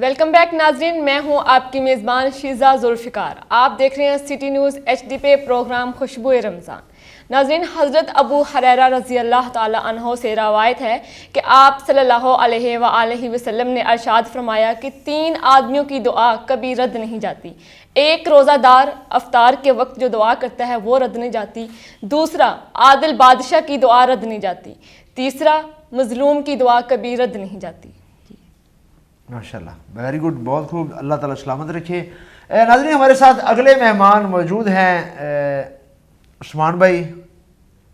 Welcome back ناظرین، میں ہوں آپ کی میزبان شیزہ ذوالفقار۔ آپ دیکھ رہے ہیں سٹی نیوز HD پہ پروگرام خوشبو رمضان۔ ناظرین، حضرت ابو ہریرہ رضی اللہ تعالی عنہ سے روایت ہے کہ آپ صلی اللہ علیہ وآلہ وسلم نے ارشاد فرمایا کہ 3 آدمیوں کی دعا کبھی رد نہیں جاتی۔ ایک روزہ دار افطار کے وقت جو دعا کرتا ہے وہ رد نہیں جاتی، دوسرا عادل بادشاہ کی دعا رد نہیں جاتی، تیسرا مظلوم کی دعا کبھی رد نہیں جاتی۔ ماشاءاللہ، ویری گڈ، بہت خوب، اللہ تعالیٰ سلامت رکھے۔ ناظرین، ہمارے ساتھ اگلے مہمان موجود ہیں عثمان بھائی۔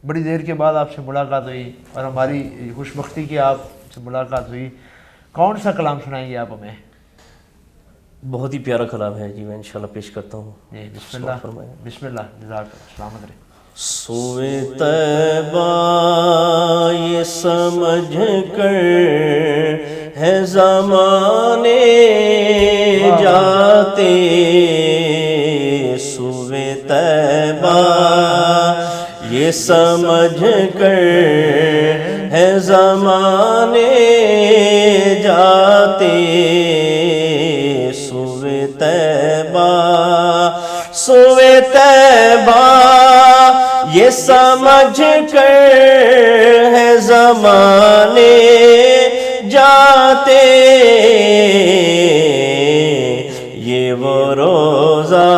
بڑی دیر کے بعد آپ سے ملاقات ہوئی اور ہماری خوش بختی کی آپ سے ملاقات ہوئی۔ کون سا کلام سنائیں گے آپ ہمیں؟ بہت ہی پیارا کلام ہے جی، میں انشاءاللہ پیش کرتا ہوں۔ جی بسم اللہ، بسم اللہ، جزاک اللہ، سلامت رہے۔ سوئے طیبہ یہ سمجھ کر ہے زمانے جاتے، سوئے طیبہ یہ سمجھ کر ہے زمانے جاتے، سوئے طیبہ، سوئے طیبہ یہ سمجھ کر ہے زمانے جاتے، یہ وہ روزہ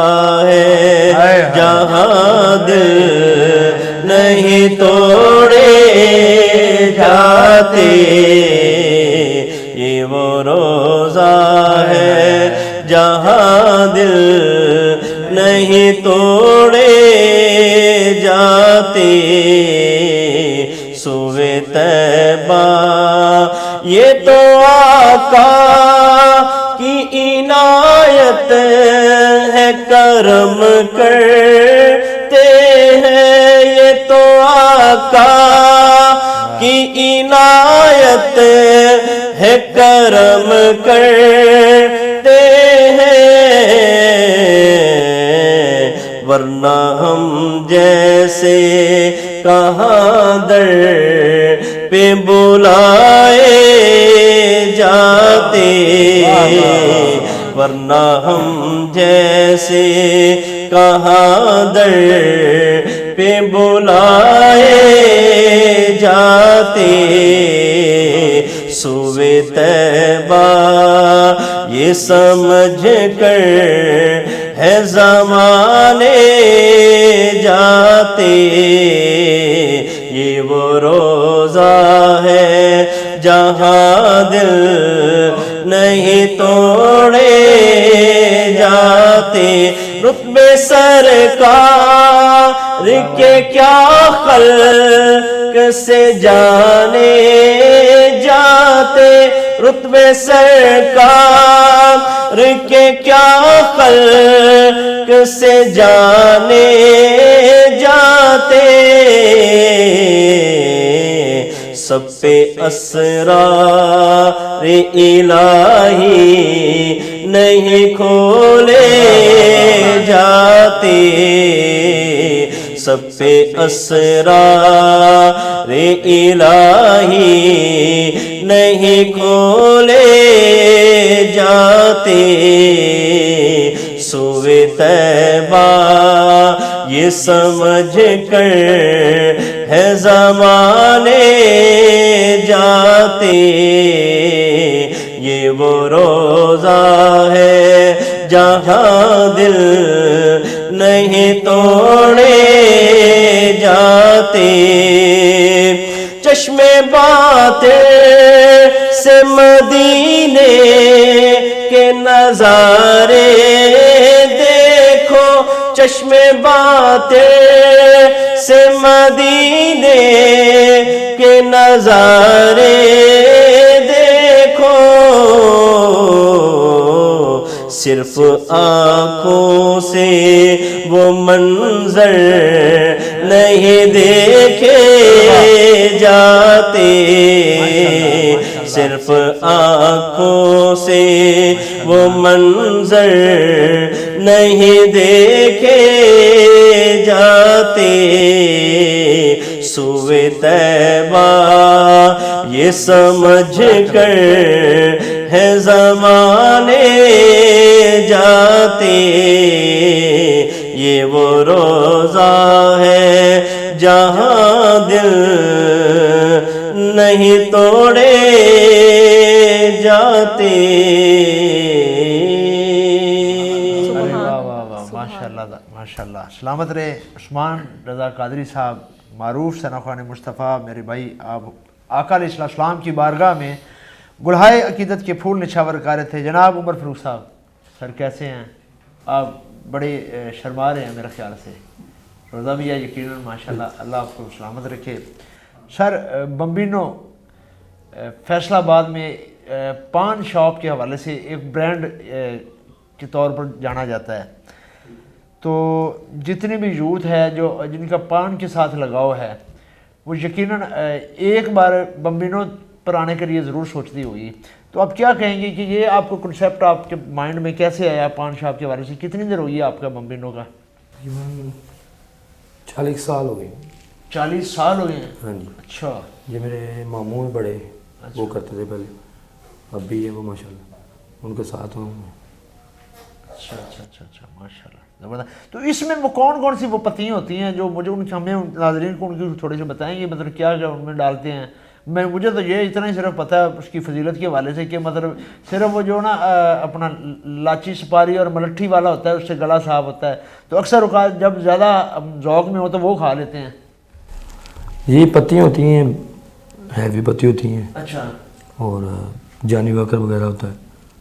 ہے جہاں دل نہیں توڑے جاتے، یہ وہ روزہ ہے جہاں دل نہیں توڑے جاتے، سوئے طیبہ یہ تو آقا کی عنایت ہے، کرم کرتے ہیں، یہ تو آقا کی عنایت ہے، کرم کرتے ہیں، ورنہ ہم جیسے کہاں در پہ بلائے جاتے، ورنہ ہم جیسے کہاں در پہ بلائے جاتے، سوئے طیبہ یہ سمجھ کر ہے زمانے جاتے، یہ وہ روزہ ہے جہاں دل نہیں توڑے جاتے، رتبے سرکار کے کیا خلق سے جانے جاتے، رتبے سرکار کے کیا خلق سے جانے جاتے، سب پہ اسرار الہی نہیں کھولے جاتے، سب پہ اسرار الہی نہیں کھولے جاتے، سوئے طیبہ یہ سمجھ کر ہے زمانے جاتے، یہ وہ روزہ ہے جہاں دل نہیں توڑے جاتے، چشمے باطل سے مدینے کے نظارے دیکھو، چشمے باطل سے مدینے کے نظارے دیکھو، صرف آنکھوں سے وہ منظر نہیں دیکھے جاتے، صرف آنکھوں سے وہ منظر نہیں دیکھے جاتے، سوئے طیبہ یہ سمجھ کر ہے زمانے جاتے، یہ وہ روزہ ہے جہاں دل نہیں توڑے جاتے۔ ارے واہ واہ واہ، ماشاء اللہ ماشاء اللہ، سلامت رہے عثمان رضا قادری صاحب، معروف ثناخوان مصطفیٰ، میرے بھائی، آپ آقا علیہ السلام کی بارگاہ میں گلہائے عقیدت کے پھول نچھاور کر رہے تھے۔ جناب عمر فاروق صاحب، سر کیسے ہیں آپ؟ بڑے شرما رہے ہیں میرے خیال سے، روزہ بھی ہے یقیناً، ماشاءاللہ، اللہ آپ کو سلامت رکھے۔ سر بمبینو فیصل آباد میں پان شاپ کے حوالے سے ایک برانڈ کے طور پر جانا جاتا ہے، تو جتنے بھی یوتھ ہے جو جن کا پان کے ساتھ لگاؤ ہے وہ یقیناً ایک بار بمبینو پر آنے کے لیے ضرور سوچتی ہوگی، تو آپ کیا کہیں گے کہ یہ آپ کو کنسیپٹ آپ کے مائنڈ میں کیسے آیا پان شاپ کے حوالے سے؟ کتنی دیر ہوئی ہے آپ کا بمبینو کا؟ 40 سال ہو گئے۔ 40 سال ہو گئے ہیں؟ ہاں جی، اچھا، یہ میرے ماموں ہیں بڑے، وہ کرتے تھے پہلے، اب بھی ہے وہ ماشاءاللہ، ان کے ساتھ ہوں میں۔ اچھا اچھا اچھا اچھا، ماشاء اللہ، زبردست۔ تو اس میں وہ کون سی وہ پتیاں ہوتی ہیں جو مجھے ان ہمیں ناظرین کو ان کی تھوڑے سے بتائیں گے، مطلب کیا کیا ان میں ڈالتے ہیں؟ مجھے تو یہ اتنا ہی صرف پتہ ہے اس کی فضیلت کے حوالے سے کہ مطلب صرف وہ جو نا اپنا لاچی سپاری اور ملٹھی والا ہوتا ہے، اس سے گلا صاف ہوتا ہے، تو اکثر اوقات جب زیادہ ذوق میں ہو تو وہ کھا لیتے ہیں۔ یہ پتیاں ہوتی ہیں، ہیوی پتی ہوتی ہیں، اچھا، اور جانی واکر وغیرہ ہوتا ہے۔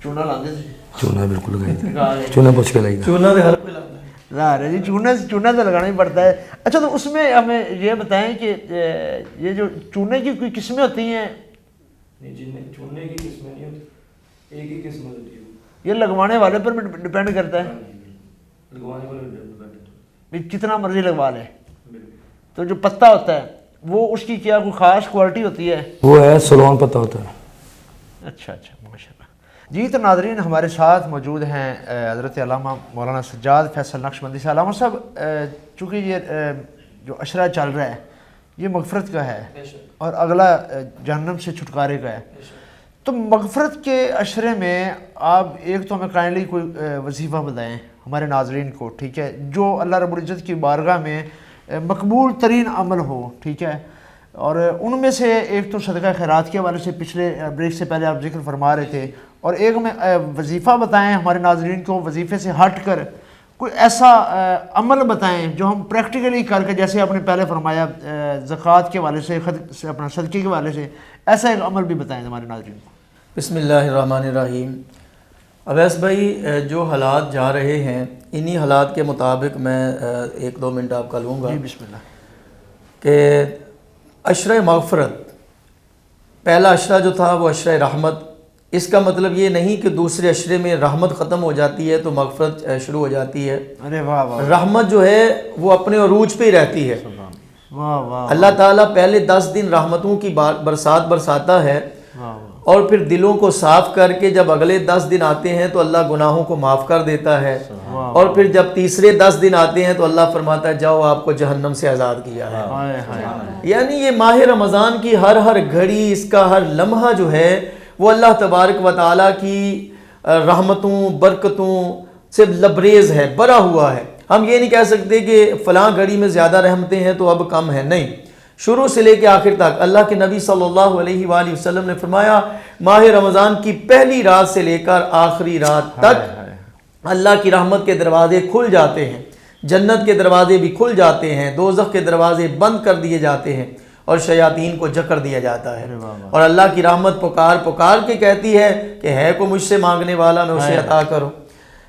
چونا لاتے تھے؟ چونا بالکل لگائی، چونا پوچھ کے لگائی، چونا تو ہر کوئی لگتا ہے۔ ظاہر ہے جی، چونا تو لگانا ہی پڑتا ہے۔ اچھا، تو اس میں ہمیں یہ بتائیں کہ یہ جو چونے کی کوئی قسمیں ہوتی ہیں؟ چونے کی قسمیں نہیں ہوتی، ایک ہی قسم ہوتی ہے، یہ لگوانے والے پر بھی ڈپینڈ کرتا ہے، لگوانے والے بھی کتنا مرضی لگوا لے۔ تو جو پتہ ہوتا ہے وہ اس کی کیا کوئی خاص کوالٹی ہوتی ہے؟ وہ ہے سلون پتہ ہوتا ہے۔ اچھا اچھا، ماشاء اللہ جی۔ تو ناظرین، ہمارے ساتھ موجود ہیں حضرت علامہ مولانا سجاد فیصل نقشبندی صاحب۔ علامہ صاحب، چونکہ یہ جو عشرہ چل رہا ہے یہ مغفرت کا ہے اور اگلا جہنم سے چھٹکارے کا ہے، تو مغفرت کے عشرے میں آپ ایک تو ہمیں کائنڈلی کوئی وظیفہ بتائیں ہمارے ناظرین کو، ٹھیک ہے، جو اللہ رب العزت کی بارگاہ میں مقبول ترین عمل ہو، ٹھیک ہے، اور ان میں سے ایک تو صدقہ خیرات کے حوالے سے پچھلے بریک سے پہلے آپ ذکر فرما رہے تھے، اور ایک میں وظیفہ بتائیں ہمارے ناظرین کو، وظیفے سے ہٹ کر کوئی ایسا عمل بتائیں جو ہم پریکٹیکلی کر کے، جیسے آپ نے پہلے فرمایا زکوٰۃ کے حوالے سے، اپنا صدقے کے حوالے سے، ایسا ایک عمل بھی بتائیں ہمارے ناظرین کو۔ بسم اللہ الرحمن الرحیم۔ اویس بھائی، جو حالات جا رہے ہیں انہی حالات کے مطابق میں 1-2 منٹ آپ کا لوں گا۔ جی بسم اللہ۔ کہ عشرہ مغفرت، پہلا عشرہ جو تھا وہ عشرہ رحمت، اس کا مطلب یہ نہیں کہ دوسرے عشرے میں رحمت ختم ہو جاتی ہے تو مغفرت شروع ہو جاتی ہے۔ ارے واہ واہ، رحمت جو ہے وہ اپنے عروج پہ ہی رہتی ہے۔ واہ واہ، اللہ تعالیٰ پہلے 10 دن رحمتوں کی برسات برساتا ہے، اور پھر دلوں کو صاف کر کے جب اگلے 10 دن آتے ہیں تو اللہ گناہوں کو معاف کر دیتا ہے، اور پھر جب تیسرے 10 دن آتے ہیں تو اللہ فرماتا ہے جاؤ آپ کو جہنم سے آزاد کیا ہے۔ یعنی یہ ماہ رمضان کی ہر گھڑی، اس کا ہر لمحہ جو ہے وہ اللہ تبارک و تعالیٰ کی رحمتوں برکتوں سے لبریز ہے، بھرا ہوا ہے۔ ہم یہ نہیں کہہ سکتے کہ فلاں گھڑی میں زیادہ رحمتیں ہیں تو اب کم ہیں، نہیں، شروع سے لے کے آخر تک اللہ کے نبی صلی اللہ علیہ وآلہ وسلم نے فرمایا ماہ رمضان کی پہلی رات سے لے کر آخری رات تک اللہ کی رحمت کے دروازے کھل جاتے ہیں، جنت کے دروازے بھی کھل جاتے ہیں، دوزخ کے دروازے بند کر دیے جاتے ہیں، اور شیاطین کو جکڑ دیا جاتا ہے، اور اللہ کی رحمت پکار کے کہتی ہے کہ ہے کوئی مجھ سے مانگنے والا میں اسے عطا کرو،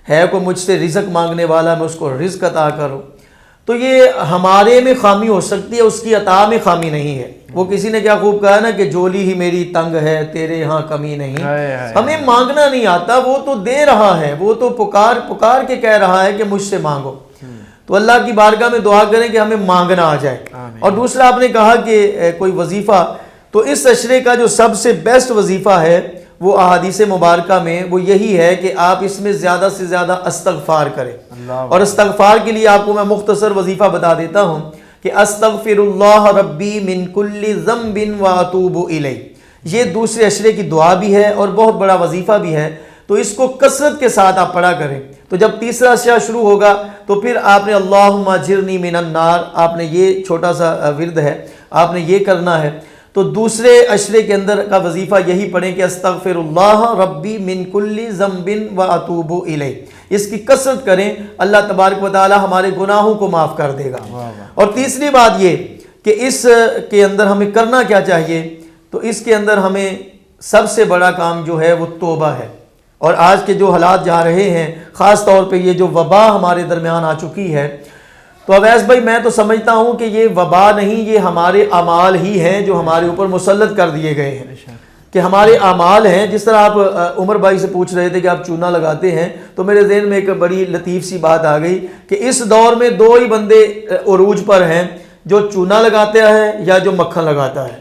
ہے کوئی مجھ سے رزق مانگنے والا میں اس کو رزق عطا کرو۔ تو یہ ہمارے میں خامی ہو سکتی ہے، اس کی عطا میں خامی نہیں ہے۔ وہ کسی نے کیا خوب کہا نا کہ جولی ہی میری تنگ ہے تیرے ہاں کمی نہیں۔ ہمیں مانگنا نہیں آتا، وہ تو دے رہا ہے، وہ تو پکار کے کہہ رہا ہے کہ مجھ سے مانگو۔ تو اللہ کی بارگاہ میں دعا کریں کہ ہمیں مانگنا آ جائے۔ اور دوسرا آپ نے کہا کہ کوئی وظیفہ، تو اس عشرے کا جو سب سے بیسٹ وظیفہ ہے وہ احادیث مبارکہ میں وہ یہی ہے کہ آپ اس میں زیادہ سے زیادہ استغفار کریں۔ اور استغفار کے لیے آپ کو میں مختصر وظیفہ بتا دیتا ہوں کہ استغفر اللہ ربی من کل ذنب واتوب الیہ، یہ دوسرے عشرے کی دعا بھی ہے اور بہت بڑا وظیفہ بھی ہے، تو اس کو کثرت کے ساتھ آپ پڑھا کریں۔ تو جب تیسرا عشرہ شروع ہوگا تو پھر آپ نے اللہم اجرنی من النار، آپ نے یہ چھوٹا سا ورد ہے، آپ نے یہ کرنا ہے۔ تو دوسرے عشرے کے اندر کا وظیفہ یہی پڑھیں کہ استغفر اللہ ربی من کل ذنب و اتوب الیہ، اس کی کثرت کریں، اللہ تبارک و تعالی ہمارے گناہوں کو معاف کر دے گا۔ اور تیسری بات یہ کہ اس کے اندر ہمیں کرنا کیا چاہیے، تو اس کے اندر ہمیں سب سے بڑا کام جو ہے وہ توبہ ہے۔ اور آج کے جو حالات جا رہے ہیں، خاص طور پہ یہ جو وبا ہمارے درمیان آ چکی ہے، تو اویس بھائی میں تو سمجھتا ہوں کہ یہ وبا نہیں، یہ ہمارے اعمال ہی ہیں جو ہمارے اوپر مسلط کر دیے گئے ہیں، کہ ہمارے اعمال ہیں۔ جس طرح آپ عمر بھائی سے پوچھ رہے تھے کہ آپ چونا لگاتے ہیں، تو میرے ذہن میں ایک بڑی لطیف سی بات آ گئی کہ اس دور میں دو ہی بندے عروج پر ہیں، جو چونا لگاتا ہے یا جو مکھن لگاتا ہے،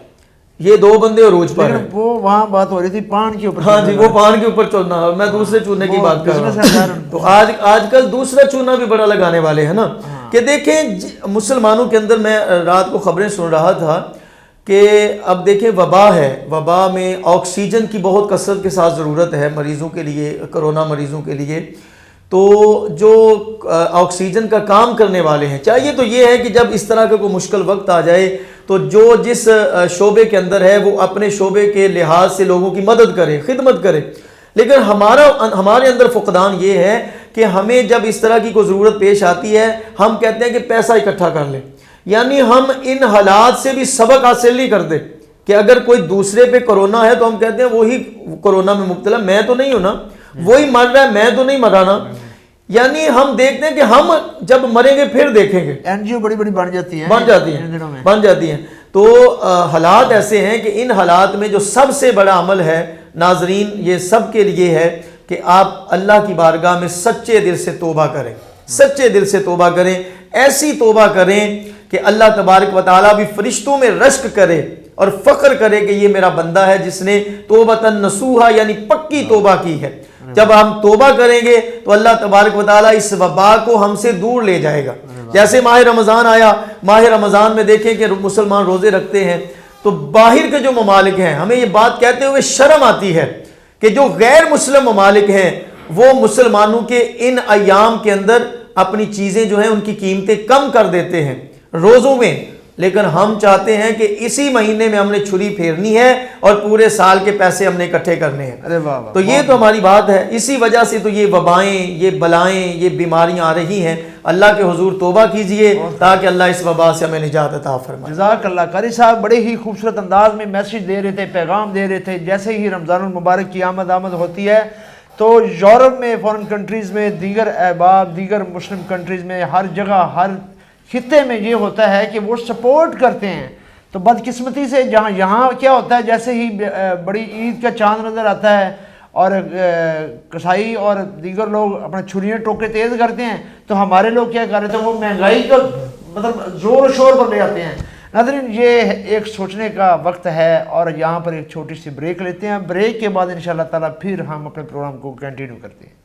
یہ دو بندے عروج پر ہیں۔ وہ وہاں بات ہو رہی تھی پان کے اوپر، ہاں جی، وہ پان کے اوپر چونا، میں دوسرے چونے کی بات کر رہا ہوں۔ تو آج کل دوسرا چونا بھی بڑا لگانے والے ہیں نا، کہ دیکھیں مسلمانوں کے اندر، میں رات کو خبریں سن رہا تھا کہ اب دیکھیں وبا ہے، وبا میں آکسیجن کی بہت کثرت کے ساتھ ضرورت ہے مریضوں کے لیے، کرونا مریضوں کے لیے۔ تو جو آکسیجن کا کام کرنے والے ہیں، چاہیے تو یہ ہے کہ جب اس طرح کا کوئی مشکل وقت آ جائے تو جو جس شعبے کے اندر ہے وہ اپنے شعبے کے لحاظ سے لوگوں کی مدد کرے، خدمت کرے۔ لیکن ہمارے اندر فقدان یہ ہے کہ ہمیں جب اس طرح کی کوئی ضرورت پیش آتی ہے، ہم کہتے ہیں کہ پیسہ اکٹھا کر لیں، یعنی ہم ان حالات سے بھی سبق حاصل نہیں کرتے کہ اگر کوئی دوسرے پہ کرونا ہے تو ہم کہتے ہیں وہی کرونا میں مبتلا، میں تو نہیں ہوں نا، وہی مر رہا ہے، میں تو نہیں مرا نا۔ یعنی ہم دیکھتے ہیں کہ ہم جب مریں گے پھر دیکھیں گے، این جی او بڑی بڑی بن جاتی ہیں، بن جاتی ہیں۔ تو حالات ایسے ہیں کہ ان حالات میں جو سب سے بڑا عمل ہے ناظرین، یہ سب کے لیے ہے کہ آپ اللہ کی بارگاہ میں سچے دل سے توبہ کریں، سچے دل سے توبہ کریں، ایسی توبہ کریں کہ اللہ تبارک و تعالیٰ بھی فرشتوں میں رشک کرے اور فخر کرے کہ یہ میرا بندہ ہے جس نے توبۃ نصوحا یعنی پکی توبہ کی ہے۔ جب ہم توبہ کریں گے تو اللہ تبارک و تعالیٰ اس وبا کو ہم سے دور لے جائے گا۔ جیسے ماہ رمضان آیا، ماہ رمضان میں دیکھیں کہ مسلمان روزے رکھتے ہیں، تو باہر کے جو ممالک ہیں، ہمیں یہ بات کہتے ہوئے شرم آتی ہے کہ جو غیر مسلم ممالک ہیں وہ مسلمانوں کے ان ایام کے اندر اپنی چیزیں جو ہیں ان کی قیمتیں کم کر دیتے ہیں روزوں میں، لیکن ہم چاہتے ہیں کہ اسی مہینے میں ہم نے چھری پھیرنی ہے اور پورے سال کے پیسے ہم نے اکٹھے کرنے ہیں۔ تو یہ تو ہماری بات ہے، اسی وجہ سے تو یہ وبائیں، یہ بلائیں، یہ بیماریاں آ رہی ہیں۔ اللہ کے حضور توبہ کیجئے تاکہ اللہ اس وبا سے ہمیں نجات عطا فرمائے۔ جزاک اللہ۔ قاری صاحب بڑے ہی خوبصورت انداز میں میسیج دے رہے تھے، پیغام دے رہے تھے۔ جیسے ہی رمضان المبارک کی آمد ہوتی ہے تو یورپ میں، فورن کنٹریز میں، دیگر احباب، دیگر مسلم کنٹریز میں، ہر جگہ، ہر خطے میں یہ ہوتا ہے کہ وہ سپورٹ کرتے ہیں۔ تو بدقسمتی سے یہاں کیا ہوتا ہے، جیسے ہی بڑی عید کا چاند نظر آتا ہے اور کسائی اور دیگر لوگ اپنے چھریاں ٹوکے تیز کرتے ہیں، تو ہمارے لوگ کیا کر رہے تھے، وہ مہنگائی کا مطلب زور و شور پر لے آتے ہیں۔ ناظرین، یہ ایک سوچنے کا وقت ہے اور یہاں پر ایک چھوٹی سی بریک لیتے ہیں۔ بریک کے بعد انشاءاللہ تعالیٰ پھر ہم اپنے پروگرام کو کنٹینیو کرتے ہیں۔